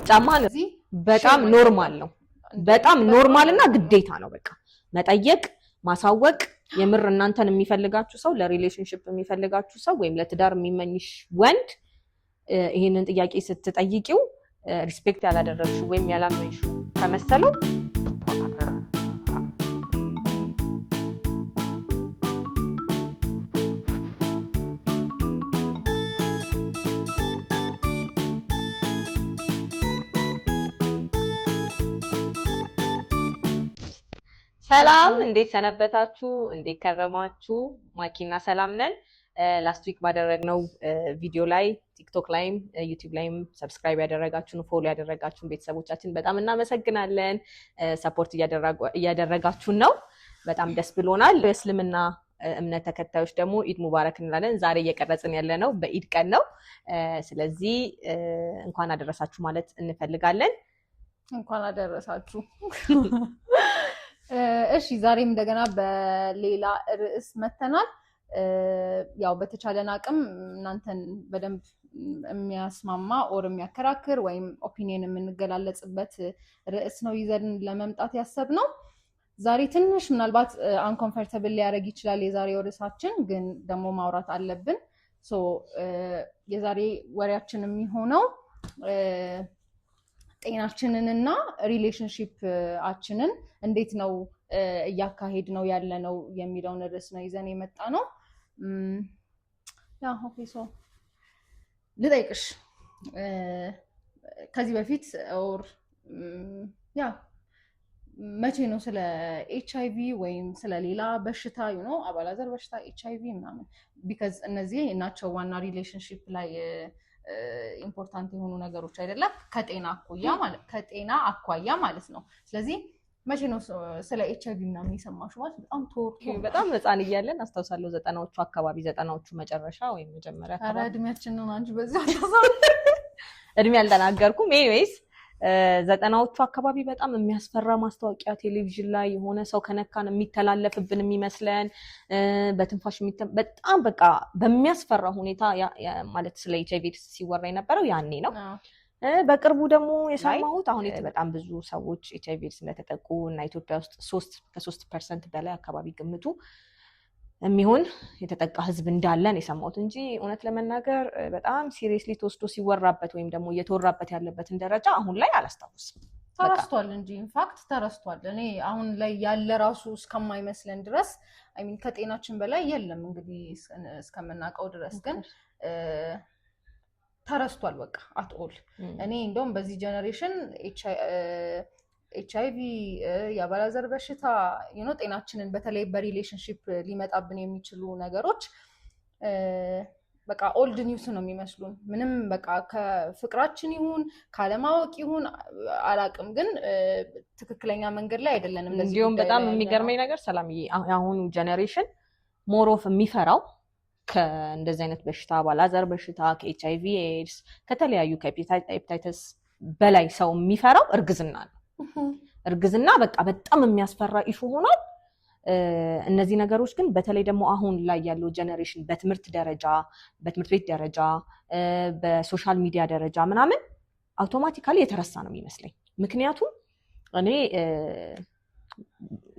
ጫማ በጣም ኖርማል ነው በጣም ኖርማልና ግዴታ ነው በቃ መጠየቅ ማሳወቅ የምር እናንተን የሚፈልጋችሁ ሰው ለሪሌሽንሺፕ የሚፈልጋችሁ ሰው ወይም ለትዳር የሚመኝሽ ወንድ ይሄንን ጥያቄ ስትጠይቂው ሪስፔክት ያላደረግሽው ወይም ያላመንሽው ከመሰለው ሰላም እንዴት ሰነበታችሁ እንዴት ከረማችሁ ማኪና ሰላም ነን ላስት ዊክ ባደረግነው ቪዲዮ ላይ ቲክቶክ ላይም ዩቲዩብ ላይም ሰብስክራይብ ያደረጋችሁን ፎሎ ያደረጋችሁን ቤተሰቦቻችን በጣም እናመሰግናለን ሰፖርት እያደረጋችሁን ነው በጣም ደስ ብሎናል በእስልምና እምነት ተከታዮች ደግሞ ኢድ ሙባረክ እንላለን ዛሬ እየቀረጽን ያለነው በኢድ ቀን ነው ስለዚህ እንኳን አደረሳችሁ ማለት እንፈልጋለን እንኳን አደረሳችሁ እሺ ዛሬም እንደገና በሌላ ርዕስ መተናል ያው በተቻለን አቅም እናንተን በደንብ የሚያስማማ ኦር የሚያከራክር ወይም ኦፒኒየን የምንገላለጽበት ርዕስ ነው ይዘን ለመምጣት ያሰብነው ዛሬ ትንሽ ምናልባት አንኮምፎርታብል ሊያደርግ ይችላል የዛሬው ርዕሳችን ግን ደግሞ ማውራት አለብን ሶ የዛሬ ወሬያችን የሚሆነው ጤናችንንና ሪሌሽንሺፕአችንን እንዴት ነው እያካሄድ ነው ያለነው የሚለውን ርዕስ ነው ይዘን የመጣ ነው ያ ኦኬ ሶ ልጠይቅሽ ከዚህ በፊት ኦር ያ መቼ ነው ስለ ኤችአይቪ ወይም ስለ ሌላ በሽታ አባላዘር በሽታ ኤችአይቪ ምናምን ቢካዝ እነዚህ ናቸው ዋና ሪሌሽንሺፕ ላይ ኢምፖርታንት የሆኑ ነገሮች አይደለም ከጤና አኳያ ማለት ነው ስለዚህ መቼ ነው ስለ ኤችአይቪ ምናምን የሰማሽው ማለት በጣም ህፃን እያለን አስተውሳለሁ 90ዎቹ አካባቢ 90ዎቹ መጨረሻ ወይም መጀመሪያ አካባቢ እድሜያችን ነው አንቺ በዛ እድሜ አልተናገርኩም ኤኒዌይስ 90ዎቹ አካባቢ በጣም የሚያስፈራ ማስታወቂያ ቴሌቪዥን ላይ የሆነ ሰው ከነካን የሚተላለፍብን የሚመስለን በትንፋሽ በጣም በቃ በሚያስፈራ ሁኔታ ማለት ስለ ኤችአይቪ ሲወራ የነበረው ያኔ ነው በቅርቡ ደግሞ የሰማሁት አሁን በጣም ብዙ ሰዎች ኤችአይቪ ስለተጠቁ እና ኢትዮጵያ ውስጥ ከ3% በላይ አካባቢ ግምቱ የሚሆን የተጠቃ ህዝብ እንዳለን የሰማሁት እንጂ እውነት ለመናገር በጣም ሲሪየስሊ ተወስዶ ሲወራበት ወይም ደግሞ እየተወራበት ያለበትን ደረጃ አሁን ላይ አላስታውስም ተረስቷል እንጂ ኢንፋክት ተረስቷል እኔ አሁን ላይ ያለ ራሱ እስከማይመስለን ድረስ አይ ሚን ከጤናችን በላይ የለም እንግዲህ እስከምናውቀው ድረስ ግን ተረስቷል በቃ አትኦል እኔ እንደውም በዚህ ጀነሬሽን ኤችአይቪ የአባላዘር በሽታ ጤናችንን በተለይ በሪሌሽንሺፕ ሊመጣብን የሚችሉ ነገሮች በቃ ኦልድ ኒውስ ነው የሚመስሉን ምንም በቃ ከፍቅራችን ይሁን ካለማወቅ ይሁን አላቅም ግን ትክክለኛ መንገድ ላይ አይደለንም እንዲሁም በጣም የሚገርመኝ ነገር ሰላምዬ አሁኑ ጀነሬሽን ሞሮፍ የሚፈራው ከእንደዚህ አይነት በሽታ አባላዘር በሽታ ከኤችአይቪ ኤድስ ከተለያዩ ከሄፓታይተስ በላይ ሰው የሚፈራው እርግዝና ነው እርግዝና በቃ በጣም የሚያስፈራ ኢሹ ሆኗል እነዚህ ነገሮች ግን በተለይ ደግሞ አሁን ላይ ያለው ጀነሬሽን በትምህርት ቤት ደረጃ በሶሻል ሚዲያ ደረጃ ምናምን አውቶማቲካሊ የተረሳ ነው የሚመስለኝ ምክንያቱም እኔ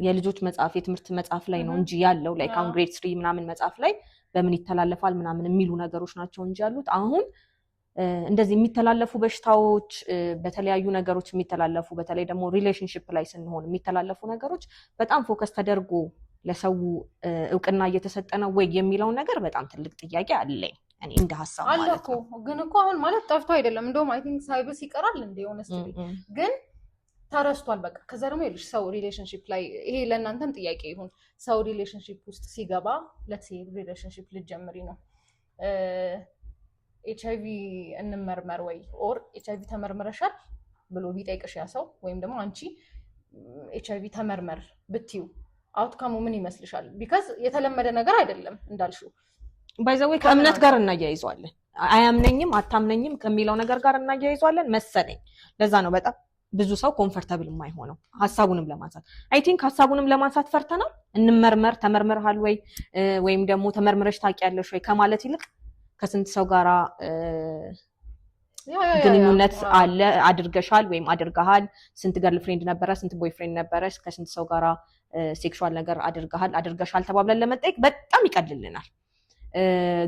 የልጆች መጽሐፍ የትምህርት መጽሐፍ ላይ ነው እንጂ ያለው ላይክ አሁን ግሬድ 3 ምናምን መጽሐፍ ላይ በምን ይተላለፋል ምናምን የሚሉ ነገሮች ናቸው እንጂ ያሉት አሁን እንደዚህ የሚተላለፉ በሽታዎች በተለያዩ ነገሮች የሚተላለፉ በተለይ ደግሞ ሪሌሽንሺፕ ላይ ስንሆን የሚተላለፉ ነገሮች በጣም ፎከስ ተደርጎ ለሰው እውቅና እየተሰጠ ነው ወይ የሚለው ነገር በጣም ትልቅ ጥያቄ አለኝ እኔ እንደ ሐሳብ ማለት ነው ግን እኮ አሁን ማለት ጠፍቶ አይደለም እንደውም አይ ቲንክ ሳይብስ ይቀራል እንደ ሆነስትሊ ግን ተረስቷል በቃ ከዛ ደግሞ ይልሽ ሰው ሪሌሽንሺፕ ላይ ይሄ ለእናንተም ጥያቄ ይሁን ሰው ሪሌሽንሺፕ ውስጥ ሲገባ let's say ሪሌሽንሺፕ ልትጀምሪ ነው ኤችአይቪ እንመርመር ወይ ኦር ኤችአይቪ ተመርምረሻል ብሎ ቢጠይቅሽ ያ ሰው ወይም ደግሞ አንቺ ኤችአይቪ ተመርመር ብትዩ አውትካሙ ምን ይመስልሻል ቢካዝ የተለመደ ነገር አይደለም እንዳልሽው ባይ ዘ ዌይ ከእምነት ጋር እናያይዘዋለን አያምነኝም አታምነኝም ከሚለው ነገር ጋር እናያይዘዋለን መሰለኝ ለዛ ነው በጣም ብዙ ሰው ኮምፎርታብል የማይሆነው ሐሳቡንም ለማንሳት አይ ቲንክ ሐሳቡንም ለማንሳት ፈርተናል እንመርመር ተመርምረሃል ወይም ደግሞ ተመርምረሽ ታውቂያለሽ ወይ ከማለት ይልቅ ከስንት ሰው ጋራ ግንኙነት አለ አድርገሻል ወይም አድርገሃል፣ ስንት ገርል ፍሬንድ ነበረ፣ ስንት ቦይ ፍሬንድ ነበረ፣ ከስንት ሰው ጋራ ሴክሹዋል ነገር አድርገሻል ተባብለን ለመጠየቅ በጣም ይቀልልናል።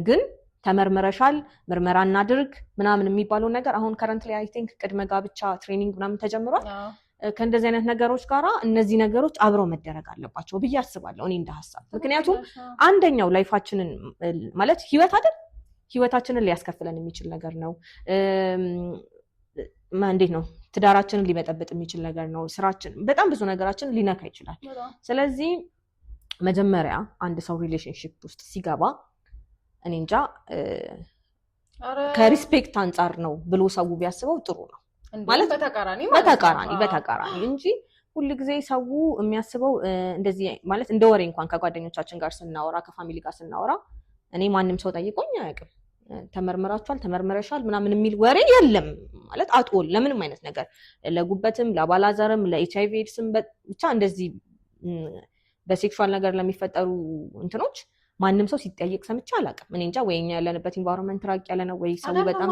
ግን ተመርምረሻል ምርመራ እናድርግ ምናምን የሚባለው ነገር አሁን ከረንትሊ አይ ቲንክ ቅድመ ጋብቻ ትሬኒንግ ምናምን ተጀምሯል። ከእንደዚህ አይነት ነገሮች ጋራ እነዚህ ነገሮች አብረው መደረግ አለባቸው ብዬ አስባለሁ እኔ እንደ ሀሳብ። ምክንያቱም አንደኛው ላይፋችንን ማለት ህይወት አይደል ህይወታችንን ሊያስከፍለን የሚችል ነገር ነው። እንዴት ነው ትዳራችንን ሊበጠብጥ የሚችል ነገር ነው። ስራችን በጣም ብዙ ነገራችን ሊነካ ይችላል። ስለዚህ መጀመሪያ አንድ ሰው ሪሌሽንሺፕ ውስጥ ሲገባ እኔ እንጃ ከሪስፔክት አንጻር ነው ብሎ ሰው ቢያስበው ጥሩ ነው። ማለት በተቃራኒ እንጂ ሁልጊዜ ሰው የሚያስበው እንደዚህ ማለት እንደ ወሬ እንኳን ከጓደኞቻችን ጋር ስናወራ ከፋሚሊ ጋር ስናወራ እኔ ማንም ሰው ጠይቆኝ አያውቅም ተመርምራችኋል ተመርምረሻል ምናምን የሚል ወሬ የለም ማለት አጥወል ለምንም አይነት ነገር ለጉበትም ለአባላዘርም ለኤችአይቪ ኤድስም ብቻ እንደዚህ በሴክሹዋል ነገር ለሚፈጠሩ እንትኖች ማንም ሰው ሲጠይቅ ሰምቼ አላውቅም። እኔ እንጃ ወይኛ ያለንበት ኢንቫይሮንመንት ራቅ ያለ ነው ወይ ሰው በጣም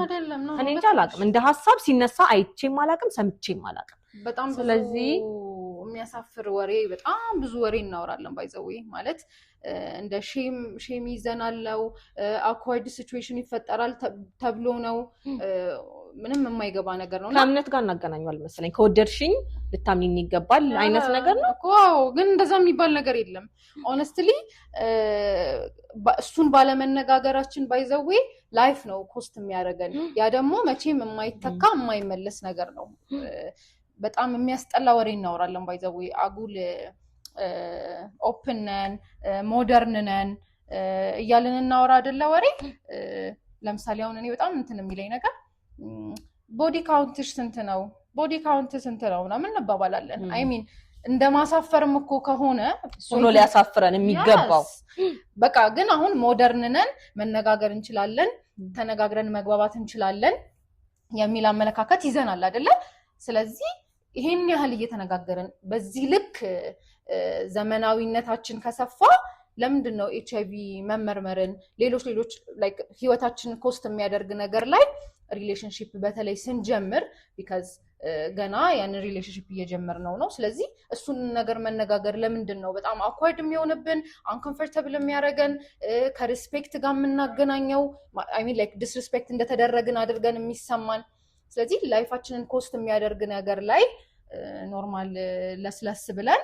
እኔ እንጃ አላውቅም። እንደ ሀሳብ ሲነሳ አይቼም አላውቅም ሰምቼም አላውቅም። በጣም ስለዚህ የሚያሳፍር ወሬ በጣም ብዙ ወሬ እናወራለን ባይዘው ማለት እንደ ሼም ይዘናለው አኳርድ ሲቹዌሽን ይፈጠራል ተብሎ ነው ምንም የማይገባ ነገር ነው። ከእምነት ጋር እናገናኘዋል መሰለኝ ከወደድሽኝ ልታምኚኝ ይገባል አይነት ነገር ነው እኮ ግን እንደዛ የሚባል ነገር የለም። ኦነስትሊ እሱን ባለመነጋገራችን ባይዘው ላይፍ ነው ኮስት የሚያደርገን። ያ ደግሞ መቼም የማይተካ የማይመለስ ነገር ነው። በጣም የሚያስጠላ ወሬ እናወራለን ባይዘው አጉል ኦፕን ነን ሞደርን ነን እያልን እናወራ አይደለ ወሬ። ለምሳሌ አሁን እኔ በጣም እንትን የሚለኝ ነገር ቦዲ ካውንትሽ ስንት ነው ቦዲ ካውንት ስንት ነው ምናምን እንባባላለን። አይ ሚን እንደማሳፈርም እኮ ከሆነ እሱ ነው ሊያሳፍረን የሚገባው። በቃ ግን አሁን ሞደርን ነን መነጋገር እንችላለን ተነጋግረን መግባባት እንችላለን የሚል አመለካከት ይዘናል አይደለ? ስለዚህ ይሄን ያህል እየተነጋገርን በዚህ ልክ ዘመናዊነታችን ከሰፋ ለምንድን ነው ኤችአይቪ መመርመርን ሌሎች ላይክ ህይወታችን ኮስት የሚያደርግ ነገር ላይ ሪሌሽንሺፕ በተለይ ስንጀምር ቢካዝ ገና ያን ሪሌሽንሺፕ እየጀመርነው ነው። ስለዚህ እሱን ነገር መነጋገር ለምንድን ነው በጣም አኳርድ የሚሆንብን አንኮምፎርታብል የሚያደርገን ከሪስፔክት ጋር የምናገናኘው አይ ሚን ላይክ ዲስሪስፔክት እንደተደረግን አድርገን የሚሰማን። ስለዚህ ላይፋችንን ኮስት የሚያደርግ ነገር ላይ ኖርማል ለስለስ ብለን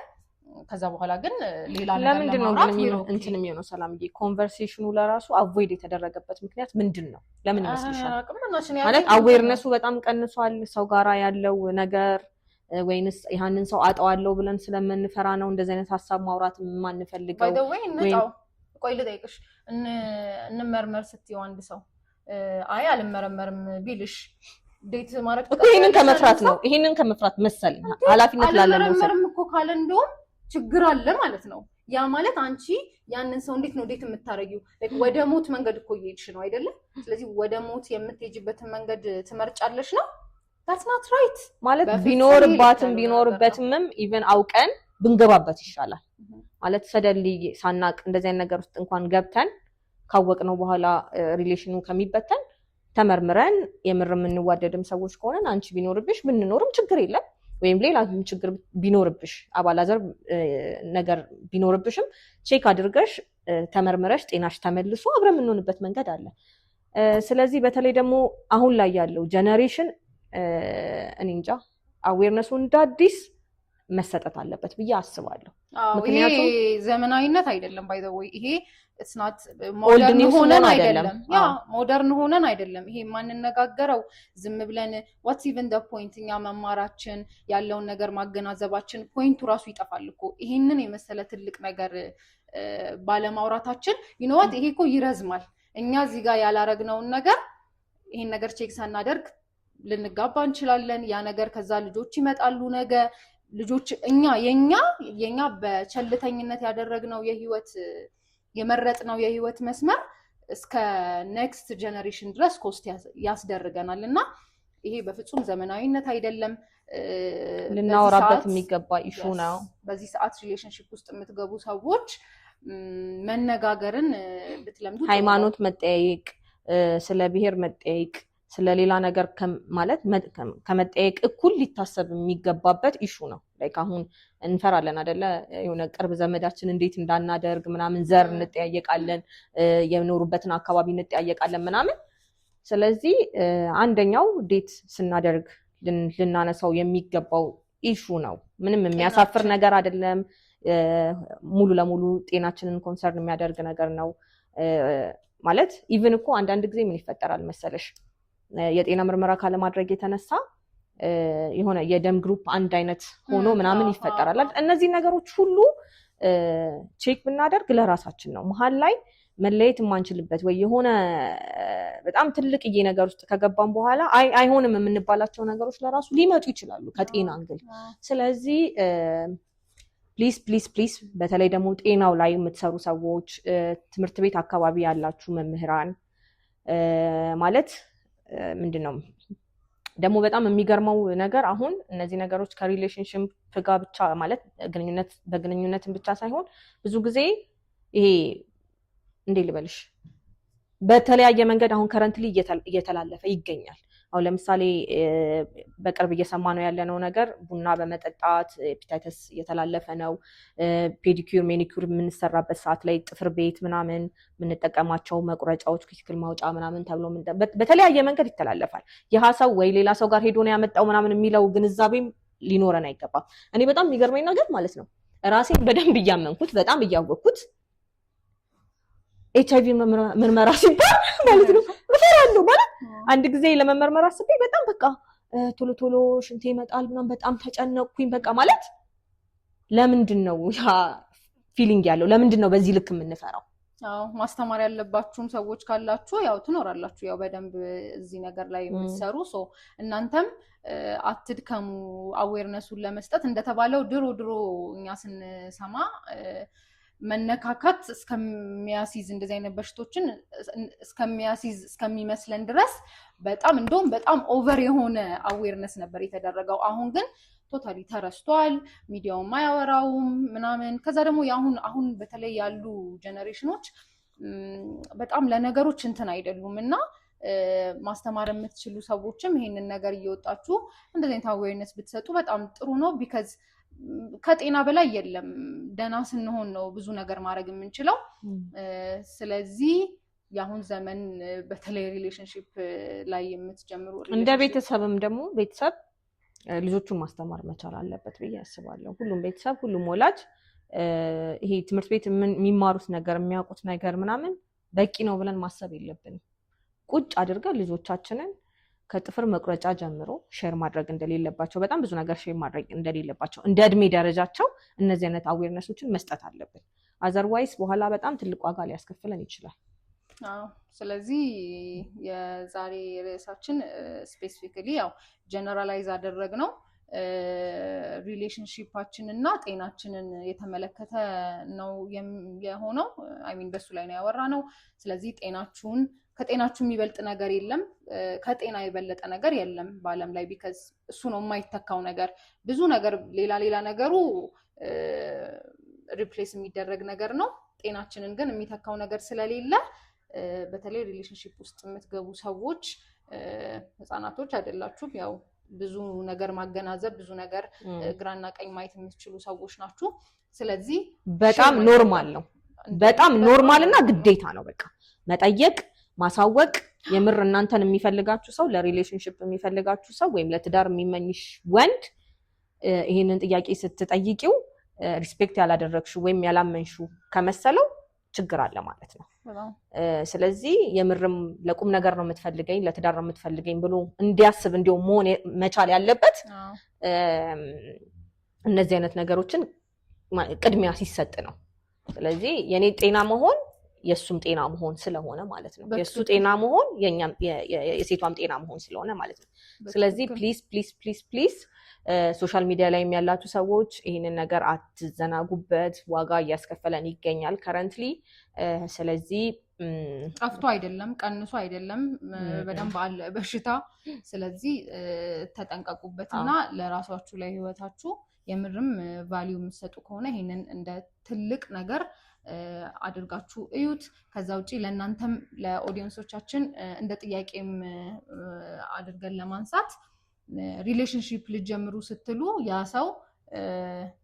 ከዛ በኋላ ግን ሌላ ነገር ለምንድን ነው ግን እንትን የሚሆነው ሰላምዬ ኮንቨርሴሽኑ ለራሱ አቮይድ የተደረገበት ምክንያት ምንድን ነው? ለምን ይመስልሻል? ማለት አዌርነሱ በጣም ቀንሷል ሰው ጋራ ያለው ነገር ወይንስ ያንን ሰው አጣዋለሁ ብለን ስለምንፈራ ነው እንደዚህ አይነት ሀሳብ ማውራት የማንፈልገው? ባይ ዘ ዌይ እንጣው ቆይ ልጠይቅሽ እንመርመር ስትይው አንድ ሰው አይ አልመረመርም ቢልሽ ዴት ማድረግ ይሄንን ከመፍራት ነው ይሄንን ከመፍራት መሰለኝ ኃላፊነት ላለ ነው አልመረመርም እኮ ካለ እንደውም ችግር አለ ማለት ነው። ያ ማለት አንቺ ያንን ሰው እንዴት ነው ዴት የምታረጊው? ወደ ሞት መንገድ እኮ እየሄድሽ ነው አይደለ? ስለዚህ ወደ ሞት የምትሄጂበትን መንገድ ትመርጫለሽ ነው። that's not right ማለት ቢኖርበትም ኢቭን አውቀን ብንገባበት ይሻላል ማለት ሰደሊ ሳናቅ እንደዚህ አይነት ነገር ውስጥ እንኳን ገብተን ካወቅነው በኋላ ሪሌሽኑ ከሚበተን ተመርምረን የምር የምንዋደድም ሰዎች ከሆነን አንቺ ቢኖርብሽ ብንኖርም ችግር የለም ወይም ሌላ ችግር ቢኖርብሽ አባላዘር ነገር ቢኖርብሽም ቼክ አድርገሽ ተመርምረሽ ጤናሽ ተመልሶ አብረን የምንሆንበት መንገድ አለ። ስለዚህ በተለይ ደግሞ አሁን ላይ ያለው ጀነሬሽን እኔ እንጃ አዌርነሱ እንዳዲስ መሰጠት አለበት ብዬ አስባለሁ። ምክንያቱም ይሄ ዘመናዊነት አይደለም ባይ ዘ ወይ ይሄ it's not ሞደርን ሆነን አይደለም ሞደርን ሆነን አይደለም ይሄ ማንነጋገረው ዝም ብለን what's even the point እኛ መማራችን ያለውን ነገር ማገናዘባችን ፖይንቱ ራሱ ይጠፋል እኮ ይሄንን የመሰለ ትልቅ ነገር ባለማውራታችን you know what ይሄ እኮ ይረዝማል። እኛ እዚህ ጋር ያላረግነውን ነገር ይሄን ነገር ቼክ ሳናደርግ ልንጋባ እንችላለን። ያ ነገር ከዛ ልጆች ይመጣሉ ነገ ልጆች የኛ በቸልተኝነት ያደረግነው የህይወት የመረጥነው የህይወት መስመር እስከ ኔክስት ጀነሬሽን ድረስ ኮስት ያስደርገናል እና ይሄ በፍጹም ዘመናዊነት አይደለም። ልናወራበት የሚገባ ኢሹ ነው። በዚህ ሰዓት ሪሌሽንሺፕ ውስጥ የምትገቡ ሰዎች መነጋገርን ብትለምዱ ሃይማኖት መጠያየቅ ስለ ብሔር መጠያየቅ ስለሌላ ነገር ማለት ከመጠየቅ እኩል ሊታሰብ የሚገባበት ኢሹ ነው። ላይክ አሁን እንፈራለን አይደለ? የሆነ ቅርብ ዘመዳችን እንዴት እንዳናደርግ ምናምን ዘር እንጠያየቃለን፣ የኖሩበትን አካባቢ እንጠያየቃለን ምናምን። ስለዚህ አንደኛው ዴት ስናደርግ ልናነሳው የሚገባው ኢሹ ነው። ምንም የሚያሳፍር ነገር አይደለም። ሙሉ ለሙሉ ጤናችንን ኮንሰርን የሚያደርግ ነገር ነው። ማለት ኢቭን እኮ አንዳንድ ጊዜ ምን ይፈጠራል መሰለሽ፣ የጤና ምርመራ ካለማድረግ የተነሳ የሆነ የደም ግሩፕ አንድ አይነት ሆኖ ምናምን ይፈጠራል። እነዚህ ነገሮች ሁሉ ቼክ ብናደርግ ለራሳችን ነው። መሀል ላይ መለየት የማንችልበት ወይ የሆነ በጣም ትልቅዬ ነገር ውስጥ ከገባን በኋላ አይሆንም የምንባላቸው ነገሮች ለራሱ ሊመጡ ይችላሉ ከጤና አንግል። ስለዚህ ፕሊስ ፕሊስ ፕሊስ በተለይ ደግሞ ጤናው ላይ የምትሰሩ ሰዎች፣ ትምህርት ቤት አካባቢ ያላችሁ መምህራን ማለት ምንድነው ደግሞ በጣም የሚገርመው ነገር አሁን እነዚህ ነገሮች ከሪሌሽንሽፕ ጋር ብቻ ማለት በግንኙነትን ብቻ ሳይሆን ብዙ ጊዜ ይሄ እንዴ ልበልሽ በተለያየ መንገድ አሁን ከረንትሊ እየተላለፈ ይገኛል። አሁን ለምሳሌ በቅርብ እየሰማ ነው ያለነው ነገር ቡና በመጠጣት ኤፒታይተስ እየተላለፈ ነው። ፔዲኩር ሜኒኩር የምንሰራበት ሰዓት ላይ ጥፍር ቤት ምናምን የምንጠቀማቸው መቁረጫዎች ኩቲክል ማውጫ ምናምን ተብሎ በተለያየ መንገድ ይተላለፋል። ይህ ሰው ወይ ሌላ ሰው ጋር ሄዶ ነው ያመጣው ምናምን የሚለው ግንዛቤም ሊኖረን አይገባም። እኔ በጣም የሚገርመኝ ነገር ማለት ነው ራሴን በደንብ እያመንኩት በጣም እያወቅኩት ኤችአይቪ ምርመራ ሲባል ማለት ነው እፈራለሁ። ማለት አንድ ጊዜ ለመመርመር አስቤ በጣም በቃ ቶሎ ቶሎ ሽንቴ ይመጣል ምናምን በጣም ተጨነቅኩኝ። በቃ ማለት ለምንድን ነው ያ ፊሊንግ ያለው? ለምንድን ነው በዚህ ልክ የምንፈራው? አዎ ማስተማር ያለባችሁም ሰዎች ካላችሁ ያው ትኖራላችሁ፣ ያው በደንብ እዚህ ነገር ላይ የምትሰሩ ሰው እናንተም አትድከሙ አዌርነሱን ለመስጠት። እንደተባለው ድሮ እኛ ስንሰማ መነካካት እስከሚያስይዝ እንደዚህ አይነት በሽቶችን እስከሚያስይዝ እስከሚመስለን ድረስ በጣም እንደውም በጣም ኦቨር የሆነ አዌርነስ ነበር የተደረገው። አሁን ግን ቶታሊ ተረስቷል፣ ሚዲያውም አያወራውም ምናምን። ከዛ ደግሞ አሁን በተለይ ያሉ ጀነሬሽኖች በጣም ለነገሮች እንትን አይደሉም እና ማስተማር የምትችሉ ሰዎችም ይሄንን ነገር እየወጣችሁ እንደዚህ አይነት አዌርነስ ብትሰጡ በጣም ጥሩ ነው። ቢካዝ ከጤና በላይ የለም። ደህና ስንሆን ነው ብዙ ነገር ማድረግ የምንችለው። ስለዚህ የአሁን ዘመን በተለይ ሪሌሽንሺፕ ላይ የምትጀምሩ እንደ ቤተሰብም ደግሞ ቤተሰብ ልጆቹን ማስተማር መቻል አለበት ብዬ አስባለሁ። ሁሉም ቤተሰብ ሁሉም ወላጅ ይሄ ትምህርት ቤት የሚማሩት ነገር የሚያውቁት ነገር ምናምን በቂ ነው ብለን ማሰብ የለብንም። ቁጭ አድርገን ልጆቻችንን ከጥፍር መቁረጫ ጀምሮ ሼር ማድረግ እንደሌለባቸው፣ በጣም ብዙ ነገር ሼር ማድረግ እንደሌለባቸው እንደ እድሜ ደረጃቸው እነዚህ አይነት አዌርነሶችን መስጠት አለብን። አዘርዋይስ በኋላ በጣም ትልቅ ዋጋ ሊያስከፍለን ይችላል። ስለዚህ የዛሬ ርዕሳችን ስፔሲፊካሊ ያው ጀነራላይዝ አደረግነው ሪሌሽንሺፓችን እና ጤናችንን የተመለከተ ነው የሆነው። አይሚን በሱ ላይ ነው ያወራነው። ስለዚህ ከጤናችሁ የሚበልጥ ነገር የለም፣ ከጤና የበለጠ ነገር የለም በዓለም ላይ። ቢካዝ እሱ ነው የማይተካው ነገር። ብዙ ነገር ሌላ ነገሩ ሪፕሌስ የሚደረግ ነገር ነው። ጤናችንን ግን የሚተካው ነገር ስለሌለ በተለይ ሪሌሽንሺፕ ውስጥ የምትገቡ ሰዎች ህፃናቶች አይደላችሁም። ያው ብዙ ነገር ማገናዘብ፣ ብዙ ነገር ግራና ቀኝ ማየት የምትችሉ ሰዎች ናችሁ። ስለዚህ በጣም ኖርማል ነው፣ በጣም ኖርማል እና ግዴታ ነው በቃ መጠየቅ፣ ማሳወቅ። የምር እናንተን የሚፈልጋችሁ ሰው፣ ለሪሌሽንሺፕ የሚፈልጋችሁ ሰው ወይም ለትዳር የሚመኝሽ ወንድ ይሄንን ጥያቄ ስትጠይቂው ሪስፔክት ያላደረግሽው ወይም ያላመንሽው ከመሰለው ችግር አለ ማለት ነው። ስለዚህ የምርም ለቁም ነገር ነው የምትፈልገኝ፣ ለትዳር ነው የምትፈልገኝ ብሎ እንዲያስብ እንዲሁም መሆን መቻል ያለበት እነዚህ አይነት ነገሮችን ቅድሚያ ሲሰጥ ነው። ስለዚህ የኔ ጤና መሆን የሱም ጤና መሆን ስለሆነ ማለት ነው። የሱ ጤና መሆን የሴቷም ጤና መሆን ስለሆነ ማለት ነው። ስለዚህ ፕሊዝ ሶሻል ሚዲያ ላይ ያላችሁ ሰዎች ይህንን ነገር አትዘናጉበት። ዋጋ እያስከፈለን ይገኛል ከረንትሊ። ስለዚህ ጠፍቶ አይደለም፣ ቀንሶ አይደለም፣ በደንብ አለ በሽታ። ስለዚህ ተጠንቀቁበትና ለራሳችሁ ላይ ህይወታችሁ የምርም ቫልዩ የምትሰጡ ከሆነ ይህንን እንደ ትልቅ ነገር አድርጋችሁ እዩት። ከዛ ውጪ ለእናንተም ለኦዲየንሶቻችን እንደ ጥያቄም አድርገን ለማንሳት ሪሌሽንሺፕ ልጀምሩ ስትሉ ያ ሰው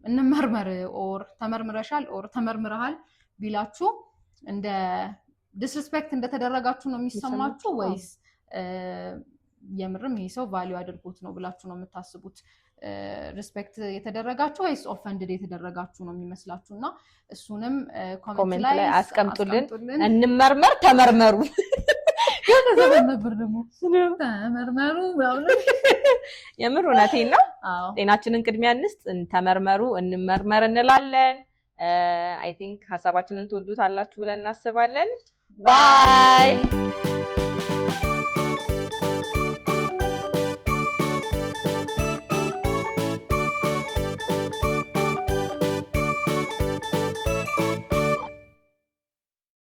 እንመርመር ኦር ተመርምረሻል ኦር ተመርምረሃል ቢላችሁ እንደ ዲስሪስፔክት እንደተደረጋችሁ ነው የሚሰማችሁ ወይስ የምርም ይሄ ሰው ቫልዩ አድርጎት ነው ብላችሁ ነው የምታስቡት? ሪስፔክት የተደረጋችሁ ወይስ ኦፈንድድ የተደረጋችሁ ነው የሚመስላችሁና እሱንም ኮሜንት ላይ አስቀምጡልን። እንመርመር ተመርመሩ ነበር ደግሞ ተመርመሩ የምር እውነቴን ነው። ጤናችንን ቅድሚያ እንስጥ፣ ተመርመሩ፣ እንመርመር እንላለን። አይ ቲንክ ሀሳባችንን ትወዱታላችሁ ብለን እናስባለን። ባይ